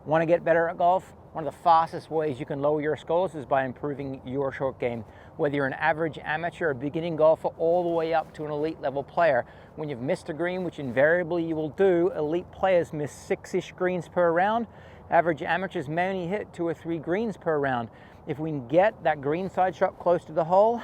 Want to get better at golf? One of the fastest ways you can lower your scores is by improving your short game. Whether you're an average amateur or beginning golfer all the way up to an elite level player, when you've missed a green, which invariably you will do, elite players miss 6-ish greens per round. Average amateurs may only hit 2 or 3 greens per round. If we can get that green side shot close to the hole,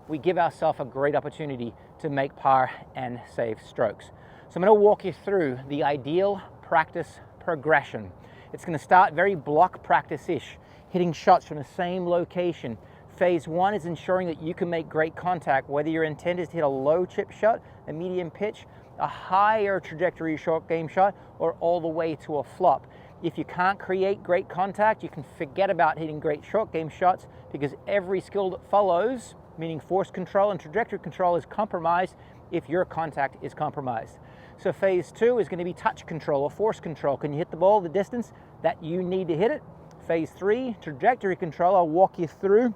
we give ourselves a great opportunity to make par and save strokes. So I'm going to walk you through the ideal practice progression. It's going to start very block practice-ish, hitting shots from the same location. Phase 1 is ensuring that you can make great contact, whether your intent is to hit a low chip shot, a medium pitch, a higher trajectory short game shot, or all the way to a flop. If you can't create great contact, you can forget about hitting great short game shots, because every skill that follows, meaning force control and trajectory control, is compromised if your contact is compromised. So phase 2 is going to be touch control or force control. Can you hit the ball the distance that you need to hit it? Phase 3, trajectory control. I'll walk you through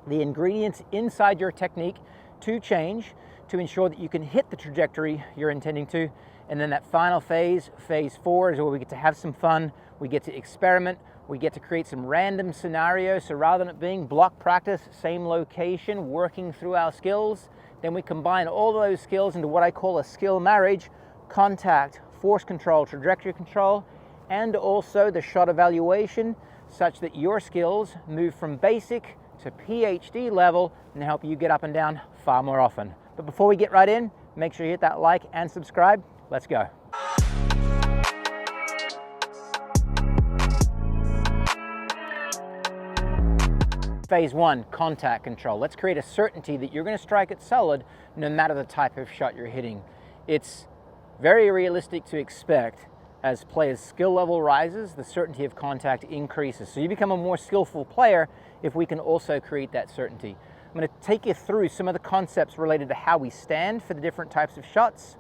the ingredients inside your technique to change to ensure that you can hit the trajectory you're intending to. And then that final phase, phase 4, is where we get to have some fun, we get to experiment, we get to create some random scenarios. So rather than it being block practice, same location, working through our skills, then we combine all those skills into what I call a skill marriage: contact, force control, trajectory control, and also the shot evaluation, such that your skills move from basic to PhD level and help you get up and down far more often. But before we get right in, make sure you hit that like and subscribe. Let's go. Phase 1, contact control. Let's create a certainty that you're going to strike it solid no matter the type of shot you're hitting. It's very realistic to expect, as players' skill level rises, the certainty of contact increases. So you become a more skillful player if we can also create that certainty. I'm going to take you through some of the concepts related to how we stand for the different types of shots,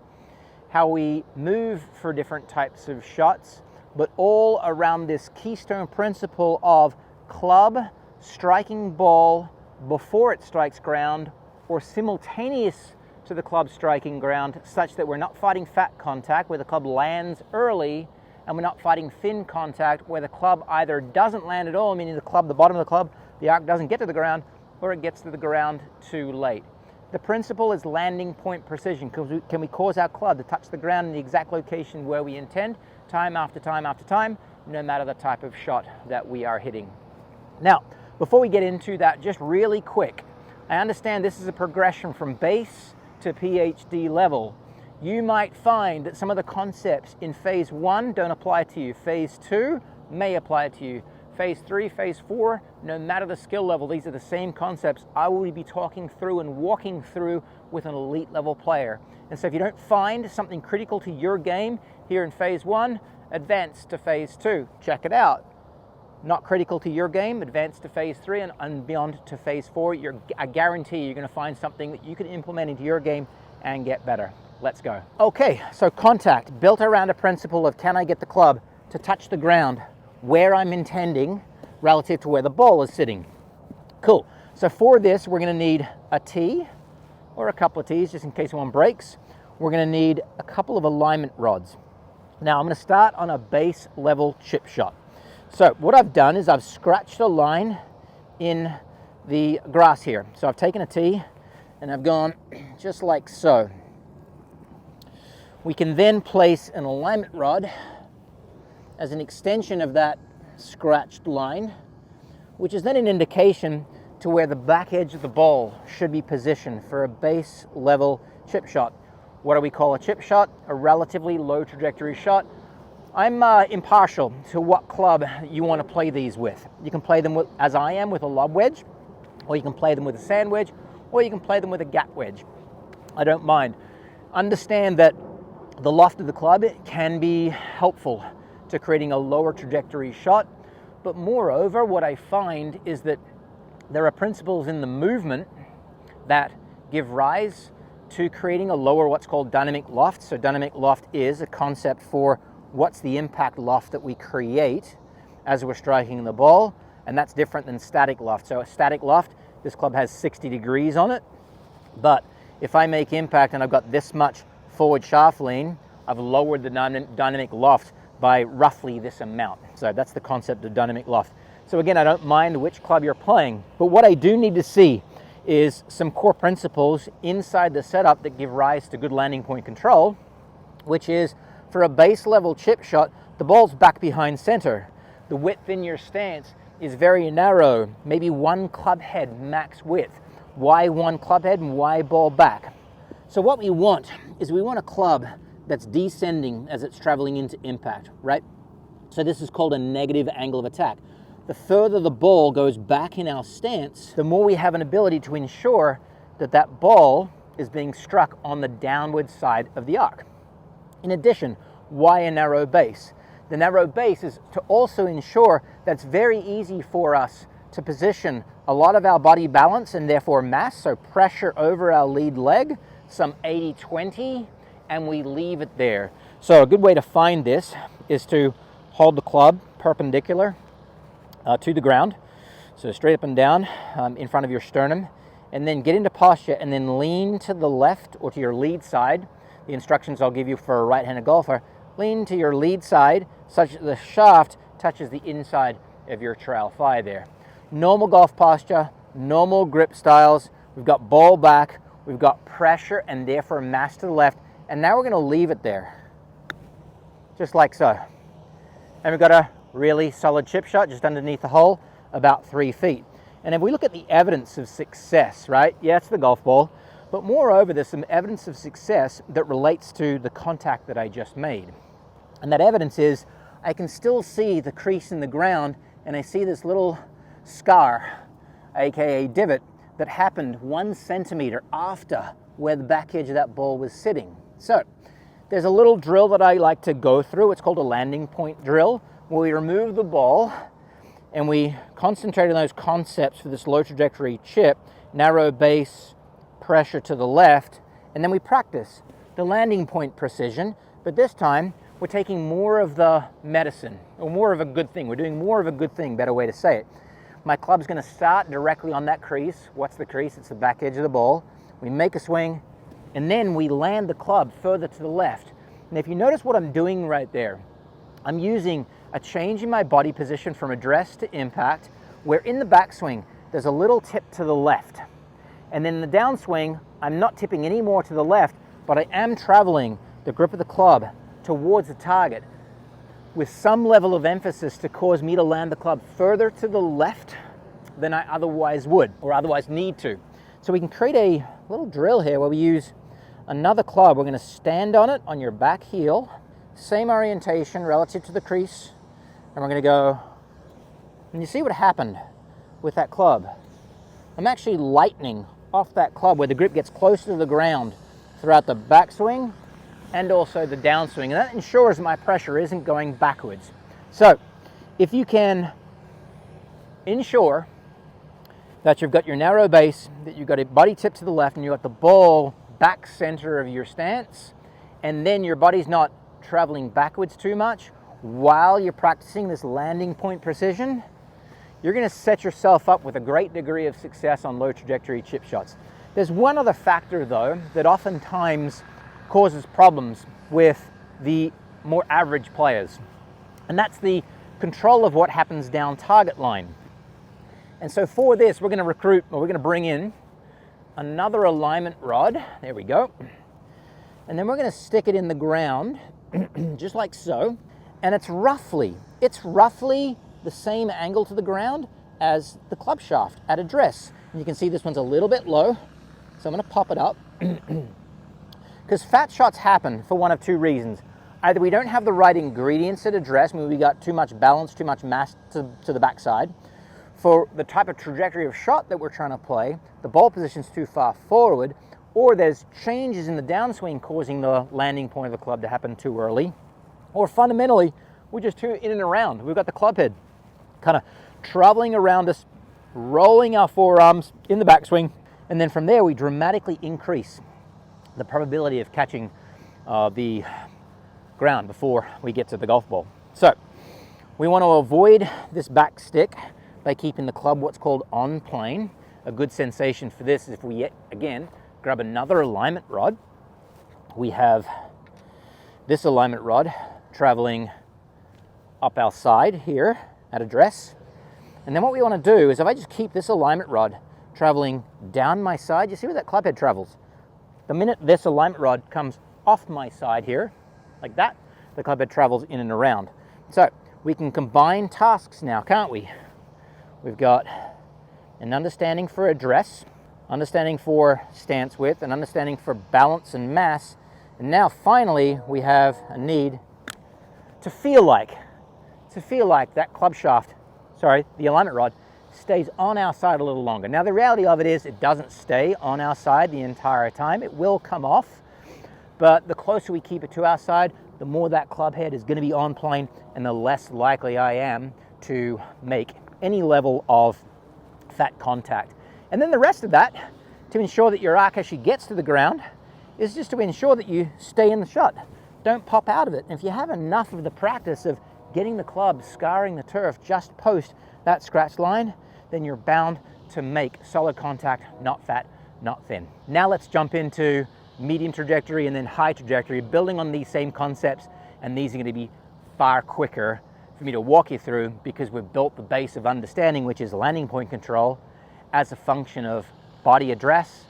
how we move for different types of shots, but all around this keystone principle of club striking ball before it strikes ground or simultaneous to the club striking ground, such that we're not fighting fat contact where the club lands early, and we're not fighting thin contact where the club either doesn't land at all, meaning the bottom of the club, the arc doesn't get to the ground, or it gets to the ground too late. The principle is landing point precision. Can we cause our club to touch the ground in the exact location where we intend, time after time after time, no matter the type of shot that we are hitting? Now, before we get into that, just really quick, I understand this is a progression from base to PhD level. You might find that some of the concepts in phase 1 don't apply to you. Phase 2 may apply to you. Phase 3, phase 4, no matter the skill level, these are the same concepts I will be talking through and walking through with an elite level player. And so if you don't find something critical to your game here in phase 1, advance to phase 2. Check it out. Not critical to your game, advance to phase 3 and beyond to phase 4. I guarantee you're going to find something that you can implement into your game and get better. Let's go. Okay, so contact, built around a principle of, can I get the club to touch the ground where I'm intending relative to where the ball is sitting? Cool. So for this, we're going to need a tee or a couple of tees, just in case one breaks. We're going to need a couple of alignment rods. Now I'm going to start on a base level chip shot. So what I've done is I've scratched a line in the grass here. So I've taken a tee and I've gone just like so. We can then place an alignment rod as an extension of that scratched line, which is then an indication to where the back edge of the ball should be positioned for a base level chip shot. What do we call a chip shot? A relatively low trajectory shot. I'm impartial to what club you want to play these with. You can play them with, as I am, with a lob wedge, or you can play them with a sand wedge, or you can play them with a gap wedge. I don't mind. Understand that the loft of the club can be helpful to creating a lower trajectory shot, but moreover, what I find is that there are principles in the movement that give rise to creating a lower, what's called dynamic loft. So dynamic loft is a concept for what's the impact loft that we create as we're striking the ball, and that's different than static loft. So a static loft, this club has 60 degrees on it, but if I make impact and I've got this much forward shaft lean, I've lowered the dynamic loft by roughly this amount. So that's the concept of dynamic loft. So again, I don't mind which club you're playing, but what I do need to see is some core principles inside the setup that give rise to good landing point control, which is for a base level chip shot, the ball's back behind center. The width in your stance is very narrow, maybe one club head max width. Why one club head and why ball back? So what we want is we want a club that's descending as it's traveling into impact, right? So this is called a negative angle of attack. The further the ball goes back in our stance, the more we have an ability to ensure that that ball is being struck on the downward side of the arc. In addition, why a narrow base? The narrow base is to also ensure that it's very easy for us to position a lot of our body balance and therefore mass, so pressure over our lead leg, some 80-20, and we leave it there. So a good way to find this is to hold the club perpendicular to the ground, so straight up and down in front of your sternum, and then get into posture and then lean to the left or to your lead side. The instructions I'll give you for a right-handed golfer: lean to your lead side such that the shaft touches the inside of your trail thigh there. Normal golf posture, normal grip styles. We've got ball back, we've got pressure and therefore mass to the left, and now we're going to leave it there, just like so. And we've got a really solid chip shot just underneath the hole, about 3 feet. And if we look at the evidence of success, right? Yeah, it's the golf ball, but moreover, there's some evidence of success that relates to the contact that I just made. And that evidence is, I can still see the crease in the ground, and I see this little scar, aka divot, that happened 1 centimeter after where the back edge of that ball was sitting. So there's a little drill that I like to go through. It's called a landing point drill, where we remove the ball and we concentrate on those concepts for this low trajectory chip, narrow base, pressure to the left, and then we practice the landing point precision, but this time we're taking more of the medicine, or more of a good thing. We're doing more of a good thing, better way to say it. My club's going to start directly on that crease. What's the crease? It's the back edge of the ball. We make a swing, and then we land the club further to the left. And if you notice what I'm doing right there, I'm using a change in my body position from address to impact, where in the backswing, there's a little tip to the left. And then in the downswing, I'm not tipping any more to the left, but I am traveling the grip of the club towards the target with some level of emphasis to cause me to land the club further to the left than I otherwise would, or otherwise need to. So we can create a little drill here where we use another club. We're going to stand on it on your back heel, same orientation relative to the crease, and we're going to go, and you see what happened with that club. I'm actually lightening off that club where the grip gets close to the ground throughout the backswing and also the downswing, and that ensures my pressure isn't going backwards. So if you can ensure that you've got your narrow base, that you've got a body tip to the left, and you've got the ball back center of your stance, and then your body's not traveling backwards too much while you're practicing this landing point precision, you're going to set yourself up with a great degree of success on low trajectory chip shots. There's one other factor though that oftentimes causes problems with the more average players, and that's the control of what happens down target line. And so for this, we're going to bring in another alignment rod. There we go. And then we're going to stick it in the ground just like so. And it's roughly the same angle to the ground as the club shaft at address. And you can see this one's a little bit low, so I'm going to pop it up. Because fat shots happen for one of two reasons. Either we don't have the right ingredients at address, maybe we got too much balance, too much mass to the backside. For the type of trajectory of shot that we're trying to play, the ball position's too far forward, or there's changes in the downswing causing the landing point of the club to happen too early, or fundamentally, we're just too in and around. We've got the club head kind of traveling around us, rolling our forearms in the backswing, and then from there we dramatically increase the probability of catching the ground before we get to the golf ball. So we want to avoid this back stick by keeping the club what's called on plane. A good sensation for this is if we, again, grab another alignment rod. We have this alignment rod traveling up our side here at address. And then what we want to do is, if I just keep this alignment rod traveling down my side, you see where that club head travels? The minute this alignment rod comes off my side here, like that, the club head travels in and around. So we can combine tasks now, can't we? We've got an understanding for address, understanding for stance width, and understanding for balance and mass. And now finally we have a need to feel like that club shaft, the alignment rod, stays on our side a little longer. Now the reality of it is it doesn't stay on our side the entire time. It will come off, but the closer we keep it to our side, the more that club head is going to be on plane, and the less likely I am to make any level of fat contact. And then the rest of that, to ensure that your arc actually gets to the ground, is just to ensure that you stay in the shot. Don't pop out of it. And if you have enough of the practice of getting the club scarring the turf just post that scratch line, then you're bound to make solid contact, not fat, not thin. Now let's jump into medium trajectory and then high trajectory, building on these same concepts, and these are going to be far quicker for me to walk you through because we've built the base of understanding, which is landing point control as a function of body address,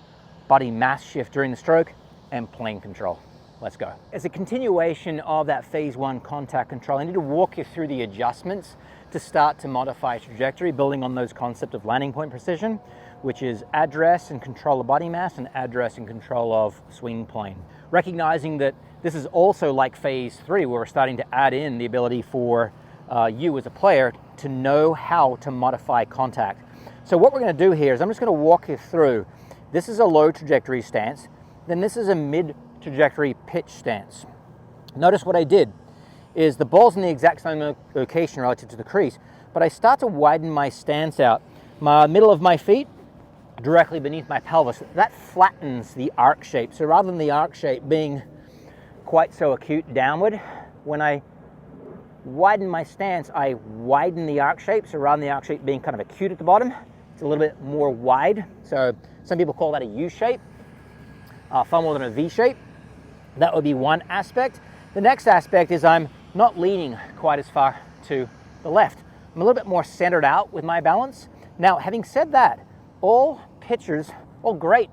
body mass shift during the stroke, and plane control. Let's go. As a continuation of that phase one contact control, I need to walk you through the adjustments to start to modify trajectory, building on those concepts of landing point precision, which is address and control of body mass and address and control of swing plane. Recognizing that this is also like phase three, where we're starting to add in the ability for you as a player to know how to modify contact. So what we're going to do here is I'm just going to walk you through. This is a low trajectory stance, then this is a mid trajectory pitch stance. Notice what I did is the ball's in the exact same location relative to the crease, but I start to widen my stance out. My middle of my feet directly beneath my pelvis. That flattens the arc shape. So rather than the arc shape being quite so acute downward, when I widen my stance, I widen the arc shape. So rather than the arc shape being kind of acute at the bottom, it's a little bit more wide. So some people call that a U shape, far more than a V shape. That would be one aspect. The next aspect is I'm not leaning quite as far to the left. I'm a little bit more centered out with my balance. Now, having said that, all pitchers, all great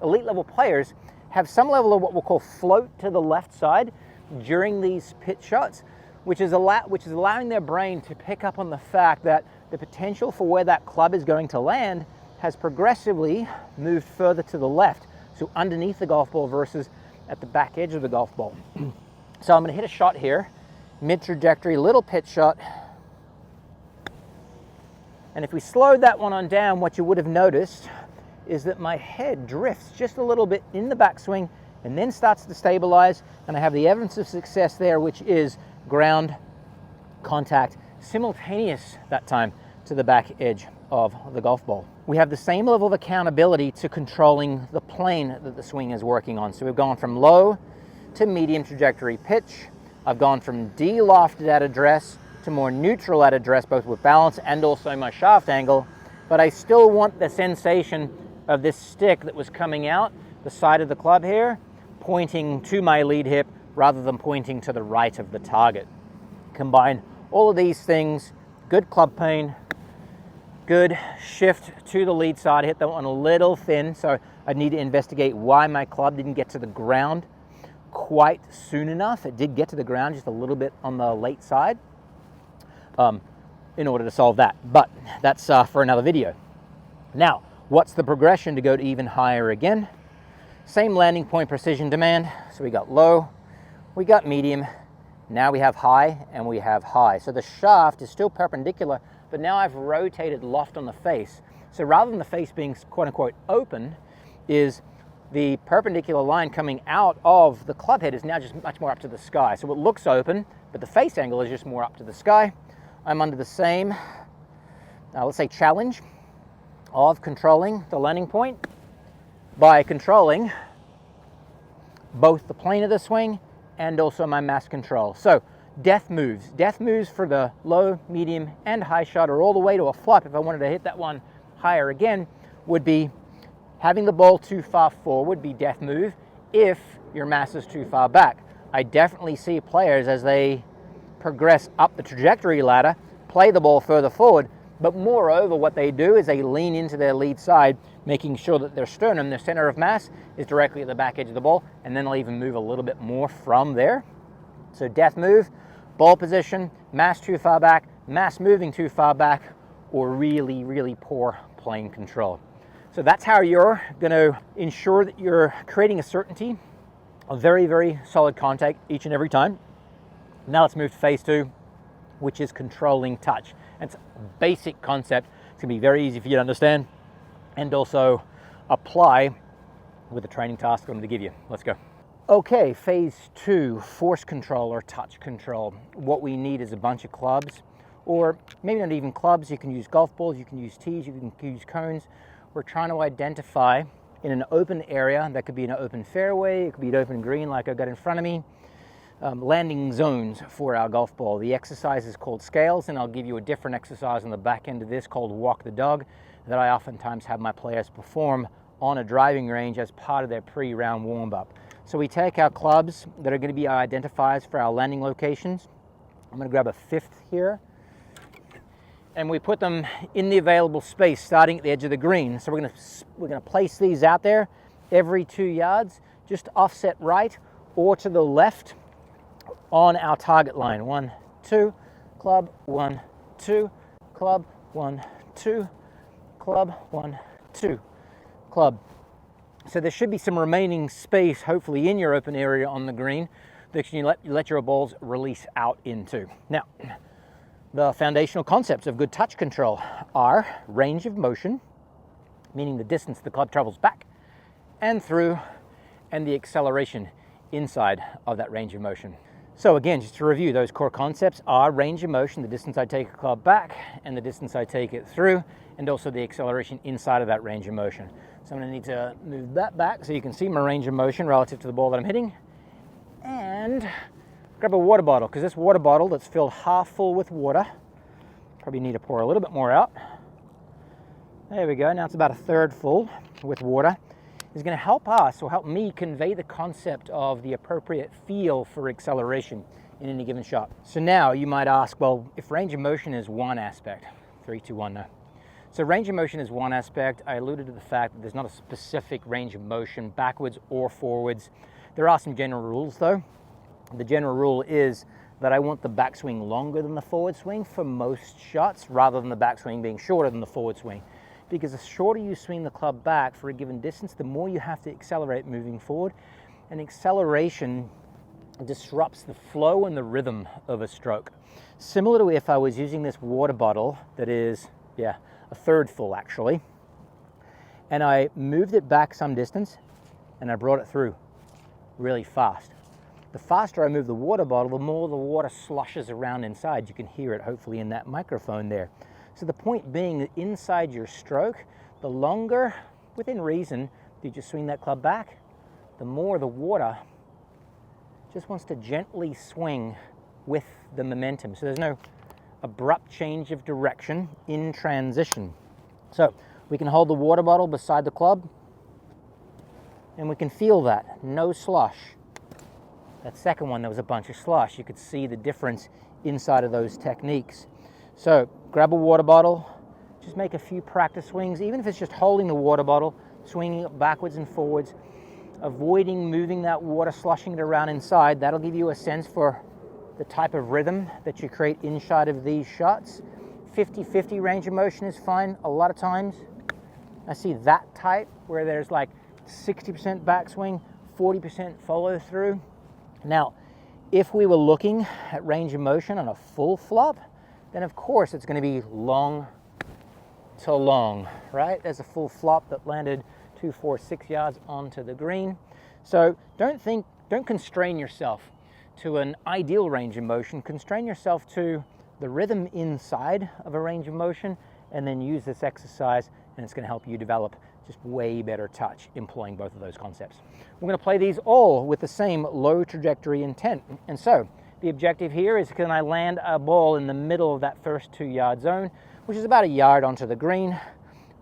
elite level players have some level of what we'll call float to the left side during these pitch shots, which is allowing their brain to pick up on the fact that the potential for where that club is going to land has progressively moved further to the left, so underneath the golf ball versus at the back edge of the golf ball. So I'm going to hit a shot here, mid-trajectory, little pitch shot. And if we slowed that one on down, what you would have noticed is that my head drifts just a little bit in the backswing and then starts to stabilize, and I have the evidence of success there, which is ground contact simultaneous that time to the back edge of the golf ball. We have the same level of accountability to controlling the plane that the swing is working on. So we've gone from low to medium trajectory pitch. I've gone from de-lofted at address to more neutral at address, both with balance and also my shaft angle, but I still want the sensation of this stick that was coming out the side of the club here, pointing to my lead hip rather than pointing to the right of the target. Combine all of these things, good club plane, good shift to the lead side. I hit that one a little thin, so I need to investigate why my club didn't get to the ground quite soon enough. It did get to the ground just a little bit on the late side in order to solve that, but that's for another video. Now, what's the progression to go to even higher again? Same landing point precision demand. So we got low, we got medium, now we have high, and we have high. So the shaft is still perpendicular, but now I've rotated loft on the face. So rather than the face being quote unquote open, is the perpendicular line coming out of the club head is now just much more up to the sky. So it looks open, but the face angle is just more up to the sky. I'm under the same, let's say, challenge of controlling the landing point by controlling both the plane of the swing and also my mass control. So death moves for the low, medium, and high shot, or all the way to a flop if I wanted to hit that one higher again, would be having the ball too far forward, be death move, if your mass is too far back. I definitely see players as they progress up the trajectory ladder, play the ball further forward, but moreover what they do is they lean into their lead side, making sure that their sternum, their center of mass, is directly at the back edge of the ball, and then they'll even move a little bit more from there. So death move, ball position, mass too far back, mass moving too far back, or really, really poor plane control. So that's how you're going to ensure that you're creating a certainty of very, very solid contact each and every time. Now let's move to phase 2, which is controlling touch. It's a basic concept. It's going to be very easy for you to understand and also apply with the training task I'm going to give you. Let's go. Okay, phase 2, force control or touch control. What we need is a bunch of clubs, or maybe not even clubs. You can use golf balls, you can use tees, you can use cones. We're trying to identify in an open area, that could be an open fairway, it could be an open green like I've got in front of me, landing zones for our golf ball. The exercise is called scales, and I'll give you a different exercise on the back end of this called walk the dog that I oftentimes have my players perform on a driving range as part of their pre-round warm-up. So we take our clubs that are going to be our identifiers for our landing locations. I'm going to grab a fifth here, and we put them in the available space starting at the edge of the green. So we're going to place these out there every 2 yards, just offset right or to the left on our target line. 1, 2, club, 1, 2, club, 1, 2, club, 1, 2, club. So there should be some remaining space, hopefully in your open area on the green, that you let your balls release out into. Now, the foundational concepts of good touch control are range of motion, meaning the distance the club travels back and through, and the acceleration inside of that range of motion. So again, just to review, those core concepts are range of motion, the distance I take a club back and the distance I take it through, and also the acceleration inside of that range of motion. So I'm going to need to move that back so you can see my range of motion relative to the ball that I'm hitting. And grab a water bottle, because this water bottle that's filled half full with water, probably need to pour a little bit more out. There we go, now it's about a third full with water. Is going to help us, or help me, convey the concept of the appropriate feel for acceleration in any given shot. So now you might ask, well, if range of motion is one aspect, 3, 2, 1, no. So range of motion is one aspect. I alluded to the fact that there's not a specific range of motion, backwards or forwards. There are some general rules though. The general rule is that I want the backswing longer than the forward swing for most shots, rather than the backswing being shorter than the forward swing. Because the shorter you swing the club back for a given distance, the more you have to accelerate moving forward. And acceleration disrupts the flow and the rhythm of a stroke. Similar to if I was using this water bottle that is, a third full actually, and I moved it back some distance and I brought it through really fast. The faster I move the water bottle, the more the water sloshes around inside. You can hear it hopefully in that microphone there. So the point being that inside your stroke, the longer, within reason, did you swing that club back, the more the water just wants to gently swing with the momentum. So there's no abrupt change of direction in transition. So we can hold the water bottle beside the club and we can feel that, no slosh. That second one, there was a bunch of slosh. You could see the difference inside of those techniques. So grab a water bottle, just make a few practice swings, even if it's just holding the water bottle, swinging it backwards and forwards, avoiding moving that water, sloshing it around inside. That'll give you a sense for the type of rhythm that you create inside of these shots. 50-50 range of motion is fine a lot of times. I see that type where there's like 60% backswing, 40% follow through. Now, if we were looking at range of motion on a full flop, then of course it's going to be long to long, right? There's a full flop that landed 2, 4, 6 yards onto the green. So don't constrain yourself to an ideal range of motion. Constrain yourself to the rhythm inside of a range of motion, and then use this exercise, and it's going to help you develop just way better touch employing both of those concepts. We're going to play these all with the same low trajectory intent. And so the objective here is, can I land a ball in the middle of that first 2 yard zone, which is about a yard onto the green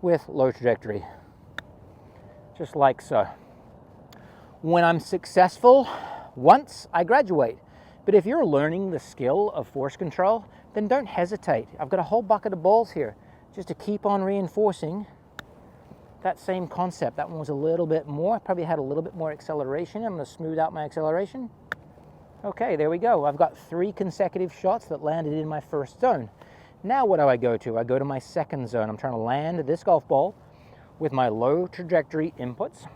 with low trajectory, just like so. When I'm successful, once I graduate, But if you're learning the skill of force control, then don't hesitate. I've got a whole bucket of balls here just to keep on reinforcing that same concept. That one was a little bit more, probably had a little bit more acceleration. I'm going to smooth out my acceleration. Okay, there we go. I've got 3 consecutive shots that landed in my first zone. Now what do I go to? I go to my second zone. I'm trying to land this golf ball with my low trajectory inputs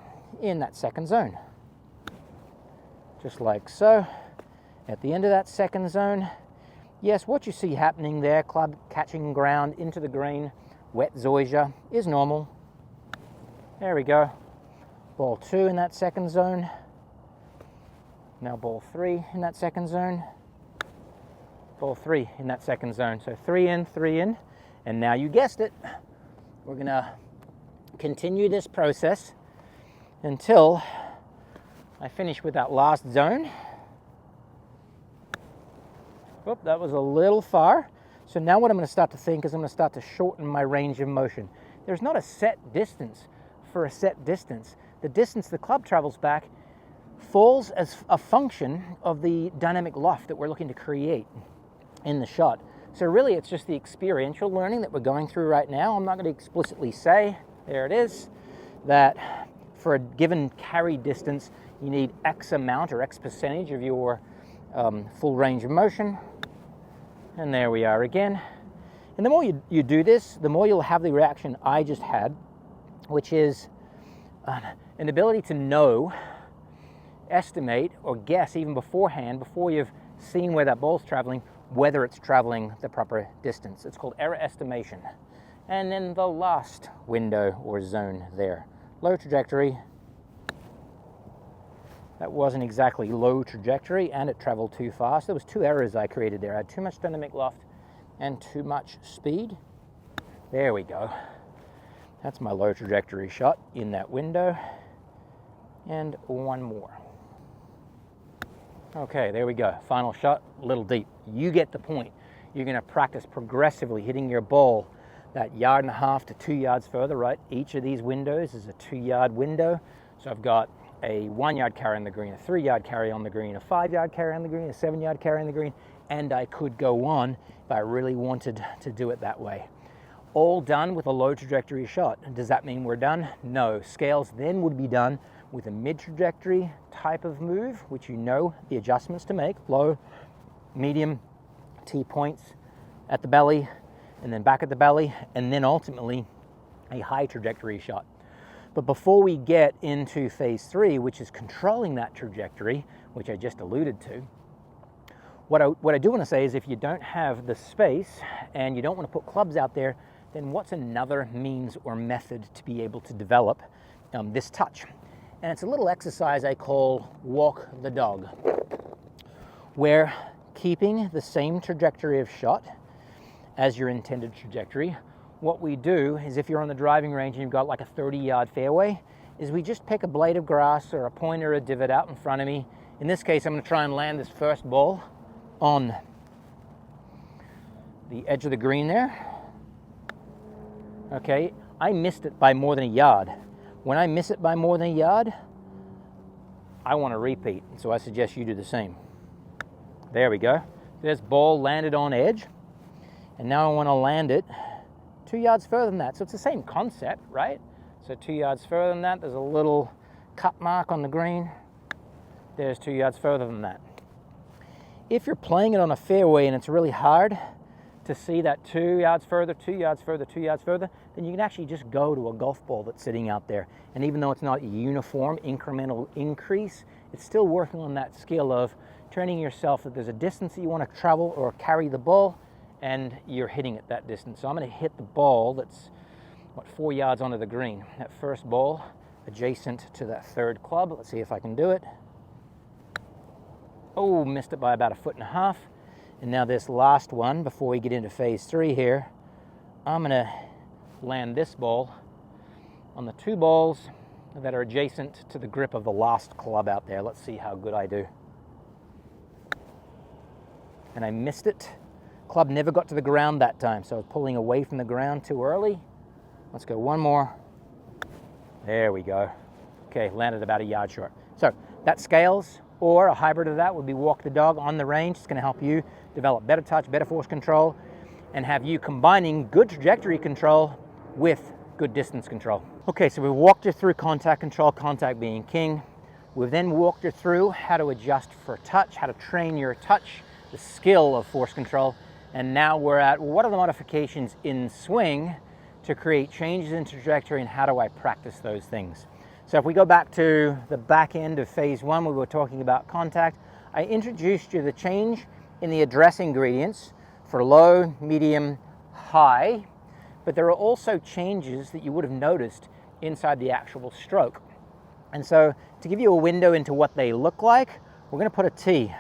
in that second zone. Just like so. At the end of that second zone, yes, what you see happening there, club catching ground into the green, wet zoysia, is normal. There we go. Ball 2 in that second zone. Now ball 3 in that second zone. Ball 3 in that second zone. So 3 in, and now you guessed it. We're gonna continue this process until I finish with that last zone. Oop, that was a little far. So now what I'm going to start to think is I'm going to start to shorten my range of motion. There's not a set distance for a set distance. The distance the club travels back falls as a function of the dynamic loft that we're looking to create in the shot. So really it's just the experiential learning that we're going through right now. I'm not going to explicitly say, there it is, that for a given carry distance you need X amount or X percentage of your full range of motion. And there we are again. And the more you do this, the more you'll have the reaction I just had, which is an ability to know, estimate, or guess even beforehand, before you've seen where that ball's traveling, whether it's traveling the proper distance. It's called error estimation. And then the last window or zone there. Low trajectory. That wasn't exactly low trajectory, and it traveled too fast. There was 2 errors I created there. I had too much dynamic loft and too much speed. There we go. That's my low trajectory shot in that window. And one more. Okay, there we go. Final shot, a little deep. You get the point. You're going to practice progressively hitting your ball that 1.5 to 2 yards further, right? Each of these windows is a 2-yard window. So I've got a 1-yard carry on the green, a 3-yard carry on the green, a 5-yard carry on the green, a 7-yard carry on the green, and I could go on if I really wanted to do it that way. All done with a low trajectory shot. Does that mean we're done? No. Scales then would be done with a mid-trajectory type of move, which you know the adjustments to make, low, medium, T-points at the belly, and then back at the belly, and then ultimately a high trajectory shot. But before we get into phase 3, which is controlling that trajectory, which I just alluded to, what I do want to say is if you don't have the space and you don't want to put clubs out there, then what's another means or method to be able to develop this touch? And it's a little exercise I call walk the dog, where keeping the same trajectory of shot as your intended trajectory, what we do is if you're on the driving range and you've got like a 30-yard fairway, is we just pick a blade of grass or a point or a divot out in front of me. In this case, I'm going to try and land this first ball on the edge of the green there. Okay, I missed it by more than a yard. When I miss it by more than a yard, I want to repeat, so I suggest you do the same. There we go. This ball landed on edge, and now I want to land it 2 yards further than that. So it's the same concept, right? So 2 yards further than that, there's a little cut mark on the green. There's 2 yards further than that. If you're playing it on a fairway and it's really hard to see that 2 yards further, 2 yards further, 2 yards further, then you can actually just go to a golf ball that's sitting out there. And even though it's not a uniform incremental increase, it's still working on that skill of training yourself that there's a distance that you want to travel or carry the ball, and you're hitting it that distance. So I'm going to hit the ball that's, 4 yards onto the green. That first ball adjacent to that third club. Let's see if I can do it. Oh, missed it by about 1.5 feet. And now this last one, before we get into phase 3 here, I'm going to land this ball on the 2 balls that are adjacent to the grip of the last club out there. Let's see how good I do. And I missed it. Club never got to the ground that time, so I was pulling away from the ground too early. Let's go one more. There we go. Okay, landed about a yard short. So that scales Or a hybrid of that would be walk the dog on the range. It's going to help you develop better touch, better force control, and have you combining good trajectory control with good distance control. Okay, so we walked you through contact control, contact being king. We've then walked you through how to adjust for touch, how to train your touch, the skill of force control. And now we're at what are the modifications in swing to create changes in trajectory, and how do I practice those things? So if we go back to the back end of phase one, we were talking about contact. I introduced you the change in the address ingredients for low, medium, high, but there are also changes that you would have noticed inside the actual stroke. And so to give you a window into what they look like, we're going to put a T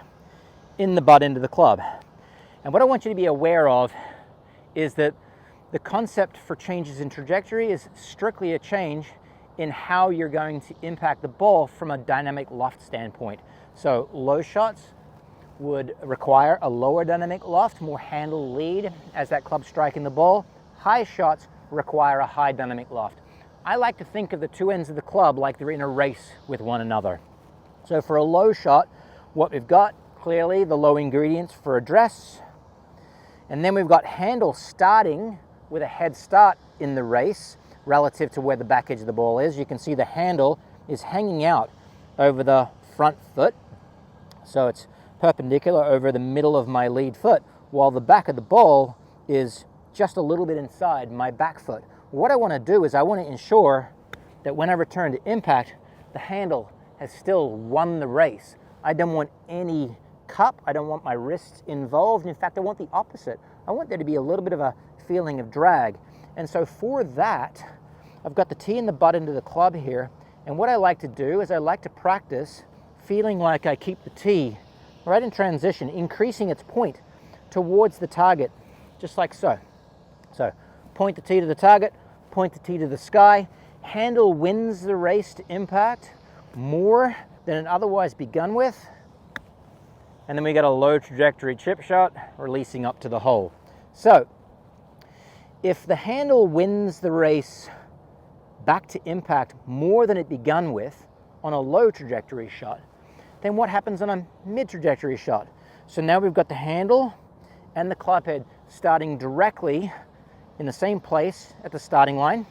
in the butt end of the club. And what I want you to be aware of is that the concept for changes in trajectory is strictly a change in how you're going to impact the ball from a dynamic loft standpoint. So low shots would require a lower dynamic loft, more handle lead as that club's striking the ball. High shots require a high dynamic loft. I like to think of the two ends of the club like they're in a race with one another. So for a low shot, what we've got, clearly the low ingredients for address, and then we've got handle starting with a head start in the race relative to where the back edge of the ball is. You can see the handle is hanging out over the front foot, so it's perpendicular over the middle of my lead foot, while the back of the ball is just a little bit inside my back foot. What I want to do is I want to ensure that when I return to impact, the handle has still won the race. I don't want any cup, I don't want my wrists involved. In fact, I want the opposite. I want there to be a little bit of a feeling of drag. And so for that, I've got the T in the butt end of the club here, and what I like to do is I like to practice feeling like I keep the T right in transition, increasing its point towards the target, just like so. So point the T to the target, point the T to the sky. Handle wins the race to impact more than it otherwise begun with. And then we get a low trajectory chip shot, releasing up to the hole. So if the handle wins the race back to impact more than it begun with on a low trajectory shot, then what happens on a mid trajectory shot? So now we've got the handle and the club head starting directly in the same place at the starting line.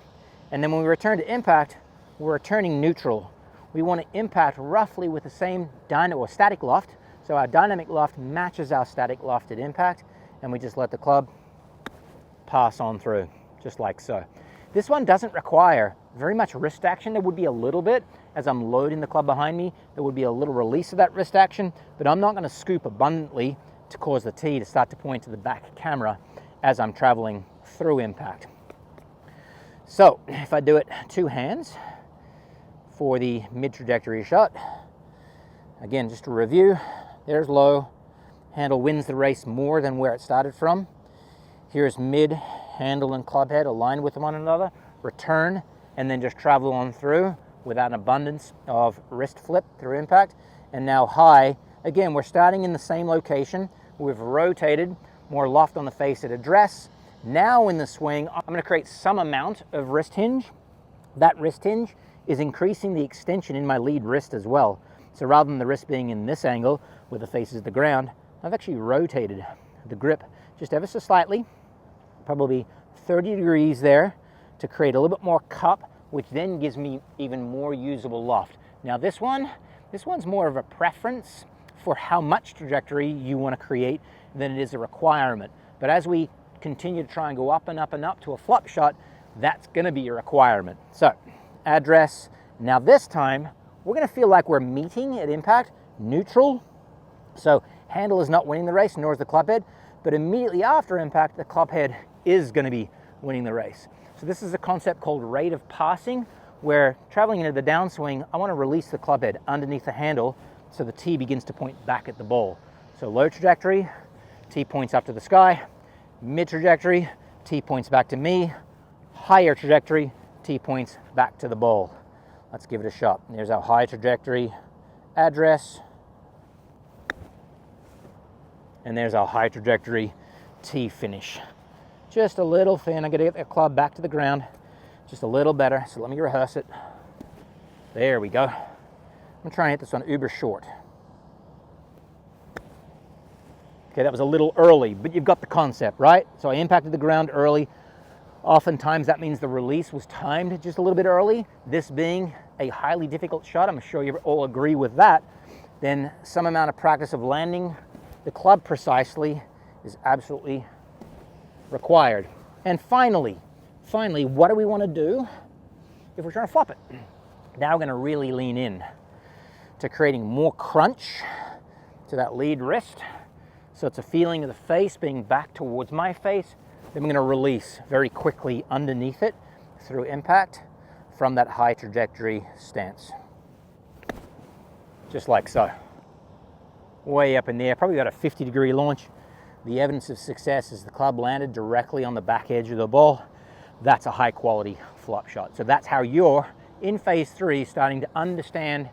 And then when we return to impact, we're returning neutral. We want to impact roughly with the same static loft. So our dynamic loft matches our static loft at impact, and we just let the club pass on through, just like so. This one doesn't require very much wrist action. There would be a little bit as I'm loading the club behind me. There would be a little release of that wrist action, but I'm not going to scoop abundantly to cause the T to start to point to the back camera as I'm traveling through impact. So if I do it two hands for the mid trajectory shot, again, just to review, there's low, handle wins the race more than where it started from. Here's mid, handle and club head aligned with one another, return, and then just travel on through without an abundance of wrist flip through impact. And now high, again, we're starting in the same location. We've rotated, more loft on the face at address. Now in the swing, I'm going to create some amount of wrist hinge. That wrist hinge is increasing the extension in my lead wrist as well. So rather than the wrist being in this angle with the face is the ground, I've actually rotated the grip just ever so slightly, probably 30 degrees there, to create a little bit more cup, which then gives me even more usable loft. Now this one's more of a preference for how much trajectory you want to create than it is a requirement. But as we continue to try and go up and up and up to a flop shot, that's going to be a requirement. So address, now this time we're going to feel like we're meeting at impact, neutral. So handle is not winning the race, nor is the club head, but immediately after impact, the club head is going to be winning the race. So this is a concept called rate of passing, where traveling into the downswing, I want to release the club head underneath the handle so the T begins to point back at the ball. So low trajectory, T points up to the sky. Mid trajectory, T points back to me. Higher trajectory, T points back to the ball. Let's give it a shot. There's our high trajectory address. And there's our high trajectory T finish. Just a little thin. I'm going to get the club back to the ground just a little better. So let me rehearse it. There we go. I'm trying to hit this one uber short. Okay, that was a little early, but you've got the concept, right? So I impacted the ground early. Oftentimes that means the release was timed just a little bit early. This being a highly difficult shot, I'm sure you all agree with that, then some amount of practice of landing the club precisely is absolutely required. And finally, what do we want to do if we're trying to flop it? Now we're going to really lean in to creating more crunch to that lead wrist. So it's a feeling of the face being back towards my face. Then we're going to release very quickly underneath it through impact from that high trajectory stance. Just like so. Way up in the air, probably got a 50-degree launch. The evidence of success is the club landed directly on the back edge of the ball. That's a high quality flop shot. So that's how you're in phase 3 starting to understand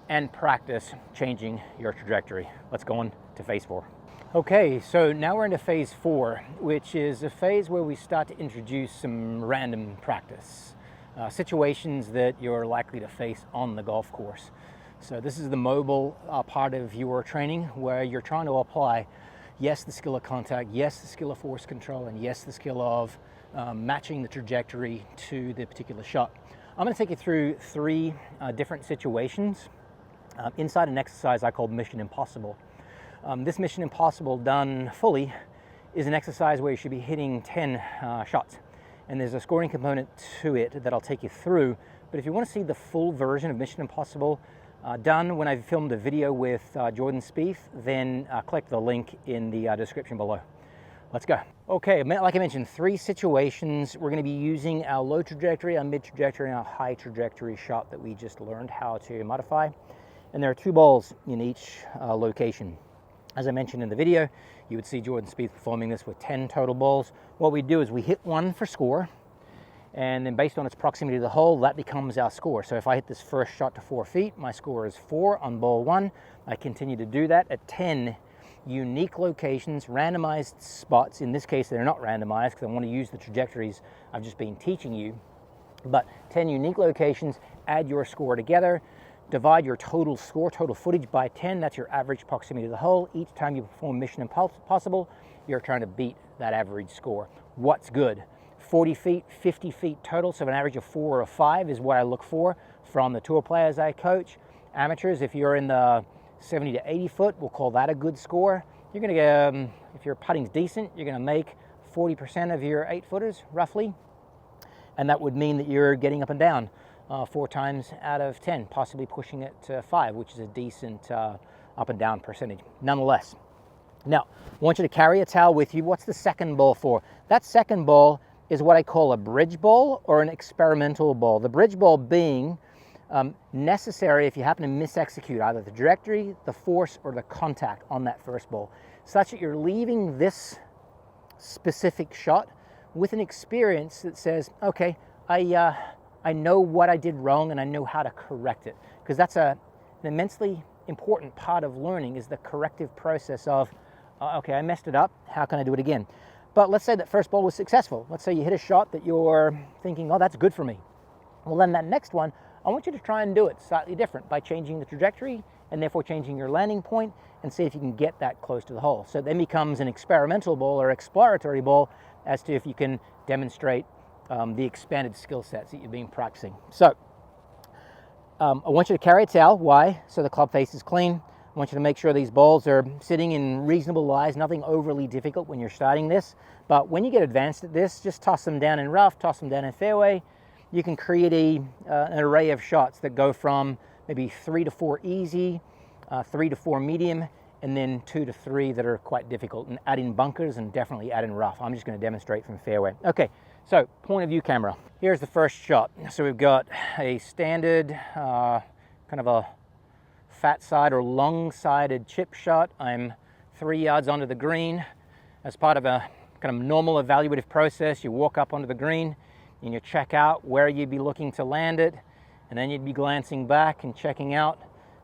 and practice changing your trajectory. Let's go on to phase 4. Okay, so now we're into phase 4, which is a phase where we start to introduce some random practice, situations that you're likely to face on the golf course. So this is the mobile part of your training where you're trying to apply, yes, the skill of contact, yes, the skill of force control, and yes, the skill of matching the trajectory to the particular shot. I'm going to take you through 3 different situations inside an exercise I call Mission Impossible. This Mission Impossible done fully is an exercise where you should be hitting 10 shots. And there's a scoring component to it that I'll take you through. But if you want to see the full version of Mission Impossible done when I filmed a video with Jordan Spieth, then click the link in the description below. Let's go. Okay, like I mentioned, 3 situations. We're going to be using our low trajectory, our mid trajectory, and our high trajectory shot that we just learned how to modify. And there are 2 balls in each location. As I mentioned in the video, you would see Jordan Spieth performing this with 10 total balls. What we do is we hit one for score, and then based on its proximity to the hole, that becomes our score. So if I hit this first shot to 4 feet, my score is 4 on ball 1. I continue to do that at 10 unique locations, randomized spots. In this case, they're not randomized because I want to use the trajectories I've just been teaching you. But 10 unique locations, add your score together, divide your total score, total footage by 10. That's your average proximity to the hole. Each time you perform Mission Impossible, you're trying to beat that average score. What's good? 40 feet, 50 feet total, so an average of 4 or 5 is what I look for from the tour players I coach. Amateurs, if you're in the 70 to 80 foot, we'll call that a good score. You're going to get, if your putting's decent, you're going to make 40% of your 8-footers, roughly. And that would mean that you're getting up and down 4 times out of 10, possibly pushing it to 5, which is a decent up and down percentage, nonetheless. Now, I want you to carry a towel with you. What's the second ball for? That second ball is what I call a bridge ball or an experimental ball. The bridge ball being necessary if you happen to misexecute either the trajectory, the force, or the contact on that first ball, such that you're leaving this specific shot with an experience that says, okay, I know what I did wrong and I know how to correct it. Because that's an immensely important part of learning, is the corrective process of, okay, I messed it up, how can I do it again? But let's say that first ball was successful. Let's say you hit a shot that you're thinking, oh, that's good for me. Well, then that next one, I want you to try and do it slightly different by changing the trajectory and therefore changing your landing point and see if you can get that close to the hole. So it then becomes an experimental ball or exploratory ball as to if you can demonstrate the expanded skill sets that you've been practicing. So I want you to carry a towel. Why? So the club face is clean. I want you to make sure these balls are sitting in reasonable lies, nothing overly difficult when you're starting this. But when you get advanced at this, just toss them down in rough, toss them down in fairway. You can create an array of shots that go from maybe 3 to 4 easy, 3 to 4 medium, and then 2 to 3 that are quite difficult, and add in bunkers and definitely add in rough. I'm just going to demonstrate from fairway. Okay, so point of view camera. Here's the first shot. So we've got a standard kind of a fat side or long-sided chip shot. I'm 3 yards onto the green. As part of a kind of normal evaluative process, you walk up onto the green and you check out where you'd be looking to land it, and then you'd be glancing back and checking out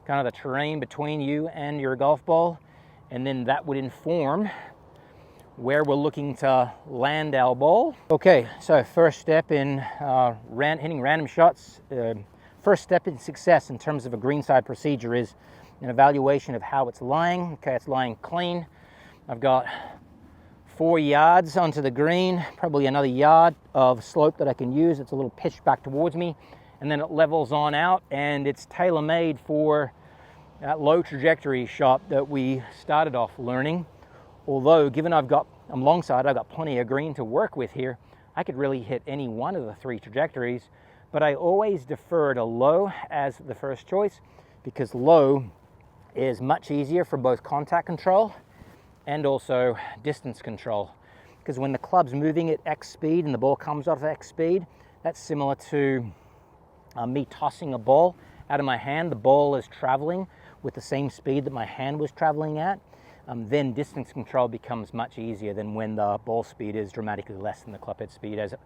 kind of the terrain between you and your golf ball, and then that would inform where we're looking to land our ball. Okay, so first step in hitting random shots, first step in success in terms of a greenside procedure is an evaluation of how it's lying. Okay, it's lying clean. I've got 4 yards onto the green, probably another yard of slope that I can use. It's a little pitch back towards me, and then it levels on out, and it's tailor-made for that low trajectory shot that we started off learning. Although, given I'm long side, I've got plenty of green to work with here, I could really hit any one of the 3 trajectories, but I always defer to low as the first choice because low is much easier for both contact control and also distance control. Because when the club's moving at X speed and the ball comes off X speed, that's similar to me tossing a ball out of my hand. The ball is traveling with the same speed that my hand was traveling at. Then distance control becomes much easier than when the ball speed is dramatically less than the club head speed, as it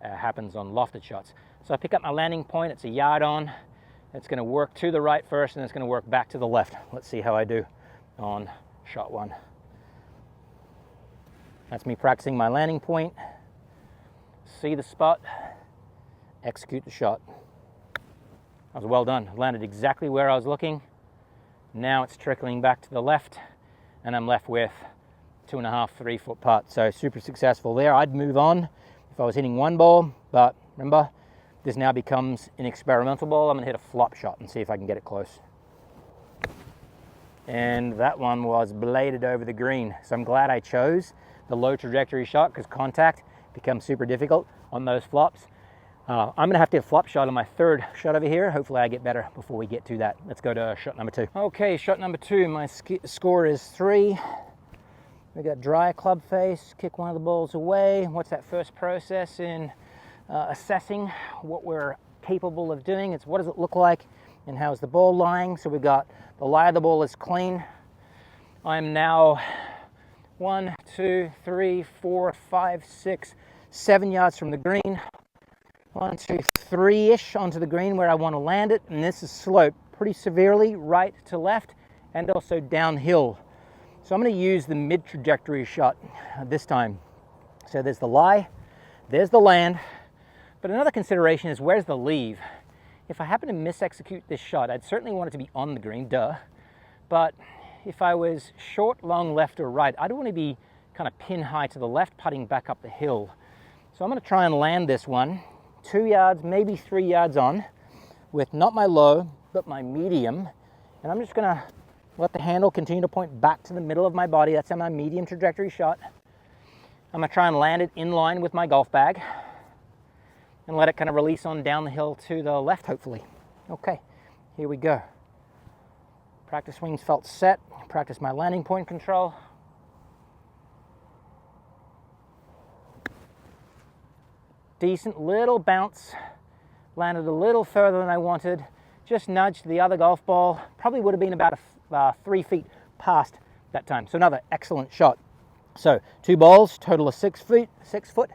happens on lofted shots. So I pick up my landing point, it's a yard on. It's going to work to the right first, and it's going to work back to the left. Let's see how I do on shot 1. That's me practicing my landing point. See the spot, execute the shot. That was well done. Landed exactly where I was looking. Now it's trickling back to the left, and I'm left with 2.5, 3 foot putt. So super successful there. I'd move on if I was hitting 1 ball, but remember, this now becomes an experimental ball. I'm gonna hit a flop shot and see if I can get it close. And that one was bladed over the green. So I'm glad I chose the low trajectory shot because contact becomes super difficult on those flops. I'm gonna have to hit a flop shot on my 3rd shot over here. Hopefully I get better before we get to that. Let's go to shot number 2. Okay, shot number 2, my score is 3. We got dry club face, kick one of the balls away. What's that first process in assessing what we're capable of doing? It's what does it look like and how's the ball lying? So we've got the lie of the ball is clean. I'm now 1, 2, 3, 4, 5, 6, 7 yards from the green. 1, 2, 3-ish onto the green where I want to land it, and this is sloped pretty severely right to left and also downhill. So I'm going to use the mid-trajectory shot this time. So there's the lie, there's the land, but another consideration is where's the leave? If I happen to mis-execute this shot, I'd certainly want it to be on the green, duh, but if I was short, long, left, or right, I'd want to be kind of pin high to the left, putting back up the hill. So I'm going to try and land this one 2 yards, maybe 3 yards on, with not my low, but my medium. And I'm just going to let the handle continue to point back to the middle of my body. That's my medium trajectory shot. I'm going to try and land it in line with my golf bag and let it kind of release on down the hill to the left, hopefully. Okay, here we go. Practice swings felt set. Practice my landing point control. Decent little bounce. Landed a little further than I wanted. Just nudged the other golf ball. Probably would have been about 3 feet past that time. So another excellent shot. So 2 balls, total of 6 foot,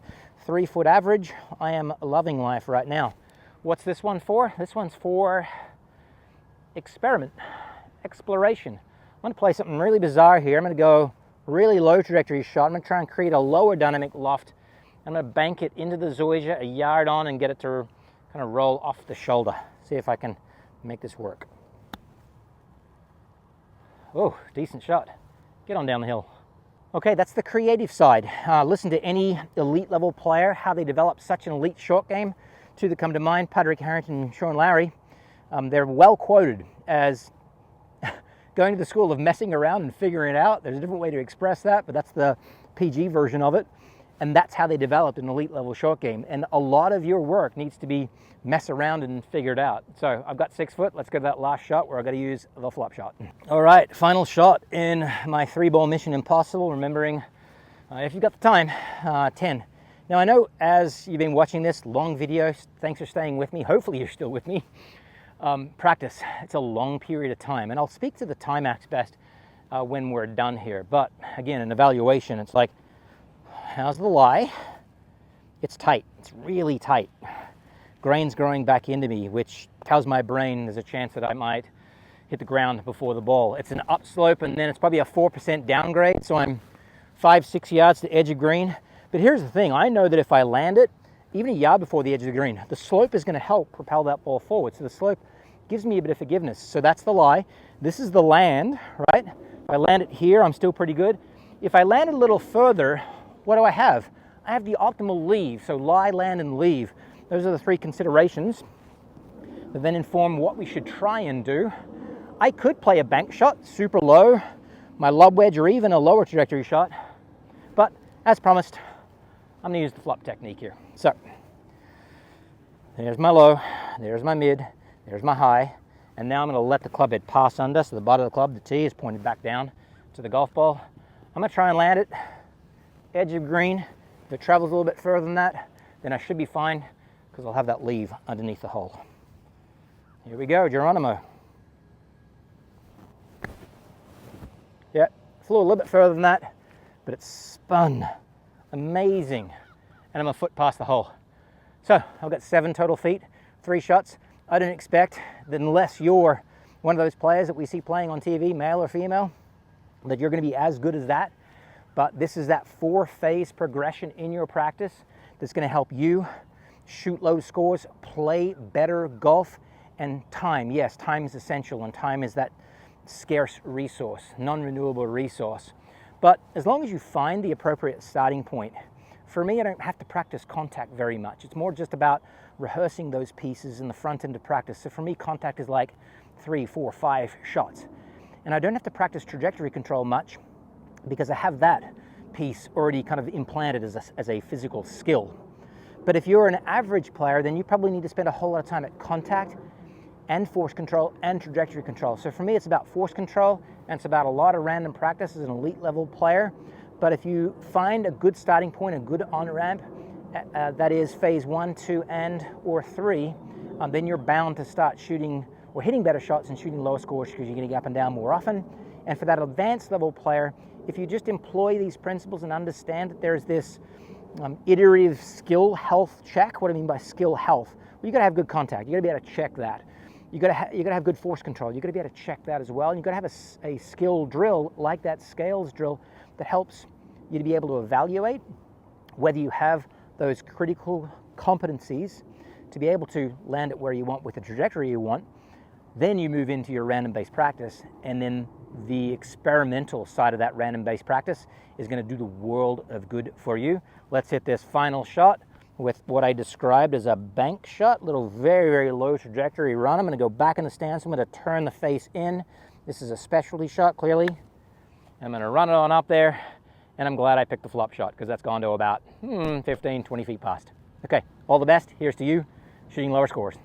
3 foot average. I am loving life right now. What's this one for? This one's for exploration. I'm going to play something really bizarre here. I'm going to go really low trajectory shot. I'm going to try and create a lower dynamic loft. I'm going to bank it into the zoysia a yard on and get it to kind of roll off the shoulder. See if I can make this work. Oh, decent shot. Get on down the hill. Okay, that's the creative side. Listen to any elite level player, how they develop such an elite short game. Two that come to mind, Padraig Harrington and Shaun Lowry. They're well quoted as going to the school of messing around and figuring it out. There's a different way to express that, but that's the PG version of it. And that's how they developed an elite level short game. And a lot of your work needs to be mess around and figured out. So I've got 6 foot. Let's go to that last shot where I've got to use the flop shot. All right, final shot in my 3-ball Mission Impossible, remembering, if you've got the time, 10. Now I know as you've been watching this long video, thanks for staying with me. Hopefully you're still with me. Practice, it's a long period of time. And I'll speak to the Timex best when we're done here. But again, an evaluation, it's like, how's the lie? It's tight, it's really tight. Grain's growing back into me, which tells my brain there's a chance that I might hit the ground before the ball. It's an upslope and then it's probably a 4% downgrade, so I'm 5-6 yards to edge of green. But here's the thing, I know that if I land it, even a yard before the edge of the green, the slope is gonna help propel that ball forward. So the slope gives me a bit of forgiveness. So that's the lie. This is the land, right? If I land it here, I'm still pretty good. If I landed a little further, what do I have? I have the optimal leave, so lie, land, and leave. Those are the three considerations that then inform what we should try and do. I could play a bank shot, super low, my lob wedge, or even a lower trajectory shot, but as promised, I'm gonna use the flop technique here. So, there's my low, there's my mid, there's my high, and now I'm gonna let the club head pass under, so the bottom of the club, the tee, is pointed back down to the golf ball. I'm gonna try and land it, edge of green. If it travels a little bit further than that, then I should be fine, because I'll have that leave underneath the hole. Here we go, Geronimo. Yeah, flew a little bit further than that, but it spun. Amazing. And I'm a foot past the hole. So I've got 7 total feet, 3 shots. I don't expect that unless you're one of those players that we see playing on TV, male or female, that you're going to be as good as that. But this is that 4-phase progression in your practice that's going to help you shoot low scores, play better golf, and time. Yes, time is essential, and time is that scarce resource, non-renewable resource. But as long as you find the appropriate starting point, for me, I don't have to practice contact very much. It's more just about rehearsing those pieces in the front end of practice. So for me, contact is like 3, 4, 5 shots. And I don't have to practice trajectory control much because I have that piece already kind of implanted as a physical skill. But if you're an average player, then you probably need to spend a whole lot of time at contact and force control and trajectory control. So for me, it's about force control, and it's about a lot of random practice as an elite level player. But if you find a good starting point, a good on-ramp, that is phase 1, 2, and or 3, then you're bound to start shooting or hitting better shots and shooting lower scores because you're getting up and down more often. And for that advanced level player, if you just employ these principles and understand that there's this iterative skill health check. What do I mean by skill health? Well, you got to have good contact. You got to be able to check that. You got to have good force control. You got to be able to check that as well. And you got to have a skill drill like that scales drill that helps you to be able to evaluate whether you have those critical competencies to be able to land it where you want with the trajectory you want. Then you move into your random-based practice, and then the experimental side of that random-based practice is going to do the world of good for you. Let's hit this final shot with what I described as a bank shot, little very, very low trajectory run. I'm going to go back in the stance. I'm going to turn the face in. This is a specialty shot, clearly. I'm going to run it on up there, and I'm glad I picked the flop shot because that's gone to about 15, 20 feet past. Okay, all the best. Here's to you, shooting lower scores.